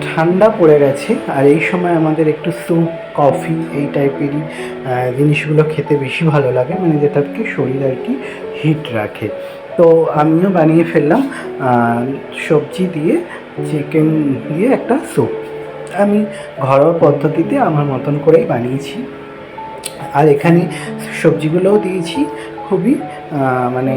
ঠান্ডা পড়ে গেছে, আর এই সময় আমাদের একটু স্যুপ, কফি এই টাইপেরই জিনিসগুলো খেতে বেশি ভালো লাগে, মানে যেটাকে শরীর আর কি হিট রাখে। তো আমিও বানিয়ে ফেললাম সবজি দিয়ে, চিকেন দিয়ে একটা স্যুপ। আমি ঘরোয়া পদ্ধতিতে আমার মতন করেই বানিয়েছি। আর এখানে সবজিগুলোও দিয়েছি খুবই মানে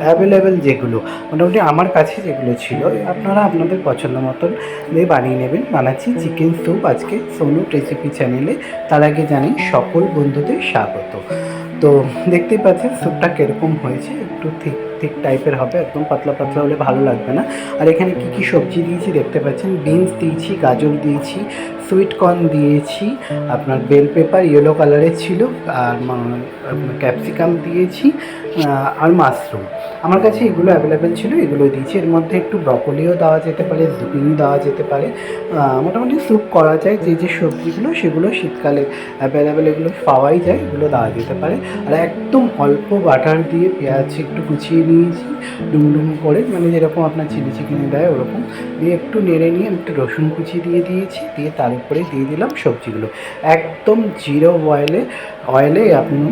অ্যাভেলেবেল, যেগুলো মোটামুটি আমার কাছে যেগুলো ছিল, আপনারা আপনাদের পছন্দ মতন দিয়ে বানিয়ে নেবেন। বানাচ্ছি চিকেন স্যুপ আজকে সোনু রেসিপি চ্যানেলে। তার আগে জানি সকল বন্ধুদের স্বাগত। তো দেখতেই পাচ্ছেন স্যুপটা কীরকম হয়েছে, একটু ঠিক ঠিক টাইপের হবে, একদম পাতলা পাতলা হলে ভালো লাগবে না। আর এখানে কি কি সবজি দিয়েছি দেখতে পাচ্ছেন, বিনস দিয়েছি, গাজর দিয়েছি, সুইট কর্ন দিয়েছি, আপনার বেল পেপার ইয়েলো কালারের ছিল, আর ক্যাপসিকাম দিয়েছি, আর মাশরুম। আমার কাছে এগুলো অ্যাভেলেবেল ছিল, এগুলো দিয়েছি। এর মধ্যে একটু ব্রকলিও দেওয়া যেতে পারে, জুপিনি দেওয়া যেতে পারে। মোটামুটি স্যুপ করা যায়, যে যে সবজিগুলো সেগুলো শীতকালে অ্যাভেলেবেল, এগুলো পাওয়াই যায়, এগুলো দেওয়া যেতে পারে। আর একদম অল্প বাটার দিয়ে পেঁয়াজ একটু কুচিয়ে নিয়েছি ডুমডুম করে, মানে যেরকম আপনার চিলি চিকেনে দেয় ওরকম দিয়ে একটু নেড়ে নিয়ে একটু রসুন কুচি দিয়ে দিয়েছি, দিয়ে তার উপরে দিয়ে দিলাম সবজিগুলো। একদম জিরো অয়েলে আপনি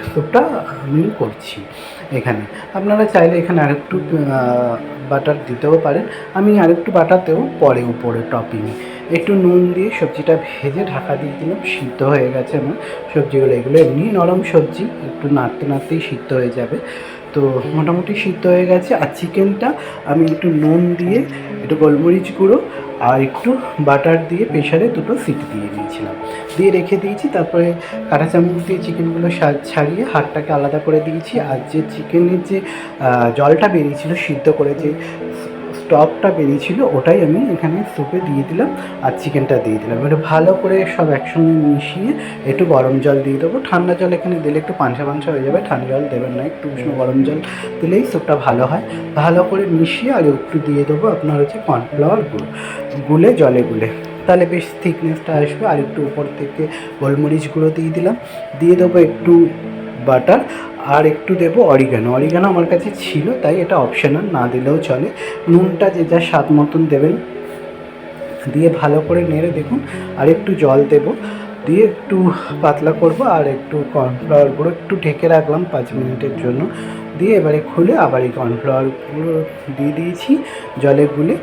স্যুপটা আমি করছি এখানে। আপনারা চাইলে এখানে আরেকটু বাটার দিতেও পারেন, আমি আরেকটু বাটার দেবো পরে উপরে টপিংয়ে। একটু নুন দিয়ে সবজিটা ভেজে ঢাকা দিয়ে দিলাম, সিদ্ধ হয়ে গেছে আমার সবজিগুলো। এগুলো এমনি নরম সবজি, একটু নাড়তে নাড়তেই সিদ্ধ হয়ে যাবে। তো মোটামুটি সিদ্ধ হয়ে গেছে। আর চিকেনটা আমি একটু নুন দিয়ে, একটু গোলমরিচ গুঁড়ো আর একটু বাটার দিয়ে প্রেশারে দুটো সিটি দিয়ে দিয়েছিলাম, দিয়ে রেখে দিয়েছি। তারপরে কাঁটা চামচ দিয়ে চিকেনগুলো ছাড়িয়ে হাড়টাকে আলাদা করে দিয়েছি। আর যে চিকেনের যে জলটা বেরিয়েছিল সিদ্ধ করে, যে স্টকটা বেরিয়েছিল, ওটাই আমি এখানে স্যুপে দিয়ে দিলাম আর চিকেনটা দিয়ে দিলাম। এবার ভালো করে সব একসঙ্গে মিশিয়ে একটু গরম জল দিয়ে দেবো। ঠান্ডা জল এখানে দিলে একটু পাঞ্চা পাঞ্চা হয়ে যাবে, ঠান্ডা জল দেবেন না, একটু উষ্ণ গরম জল দিলেই স্যুপটা ভালো হয়। ভালো করে মিশিয়ে আর একটু দিয়ে দেবো আপনার হচ্ছে কর্নফ্লাওয়ার গুলে জলে গুলে, তাহলে বেশ থিকনেসটা আসবে। আর একটু উপর থেকে গোলমরিচ গুঁড়ো দিয়ে দিলাম, দিয়ে দেবো একটু বাটার, আর একটু দেবো অরিগানো। আমার কাছে ছিল তাই এটা অপশনাল, না দিলেও চলে। নুনটা যে যা স্বাদ মতন দেবেন, দিয়ে ভালো করে নেড়ে দেখুন। আর একটু জল দেবো, দিয়ে একটু পাতলা করব, আর একটু কর্নফ্লাওয়ার গুঁড়ো একটু ঢেকে রাখলাম 5 মিনিটের জন্য। দিয়ে এবারে খুলে আবার এই কর্নফ্লাওয়ার গুঁড়ো দিয়ে দিয়েছি জলে গুলে।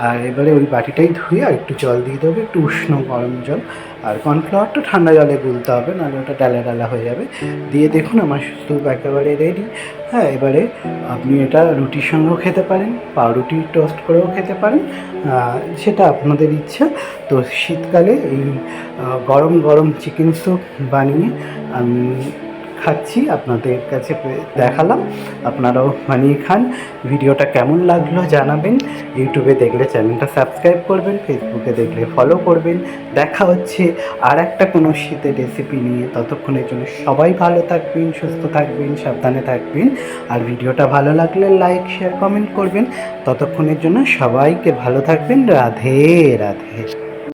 আর এবারে ওই বাটিটাই ধুয়ে আর একটু জল দিয়ে দেবো, একটু উষ্ণ গরম জল। আর কর্নফ্লাওয়ারটা ঠান্ডা জলে গুলতে হবে, নাহলে ওটা ডালা ডালা হয়ে যাবে। দিয়ে দেখুন আমার স্যুপ একেবারে রেডি। হ্যাঁ, এবারে আপনি এটা রুটির সঙ্গেও খেতে পারেন, পাউরুটি টোস্ট করেও খেতে পারেন, সেটা আপনাদের ইচ্ছা। তো শীতকালে এই গরম গরম চিকেন স্যুপ বানিয়ে আমি খাচ্ছি, আপনাদের কাছে দেখালাম, আপনারাও বানিয়ে খান। ভিডিওটা কেমন লাগলো জানাবেন। ইউটিউবে দেখলে চ্যানেলটা সাবস্ক্রাইব করবেন, ফেসবুকে দেখলে ফলো করবেন। দেখা হচ্ছে আর একটা কোনো শীতের রেসিপি নিয়ে। ততক্ষণের জন্য সবাই ভালো থাকবেন, সুস্থ থাকবেন, সাবধানে থাকবেন। আর ভিডিওটা ভালো লাগলে লাইক, শেয়ার, কমেন্ট করবেন। ততক্ষণের জন্য সবাইকে ভালো থাকবেন। রাধে রাধে।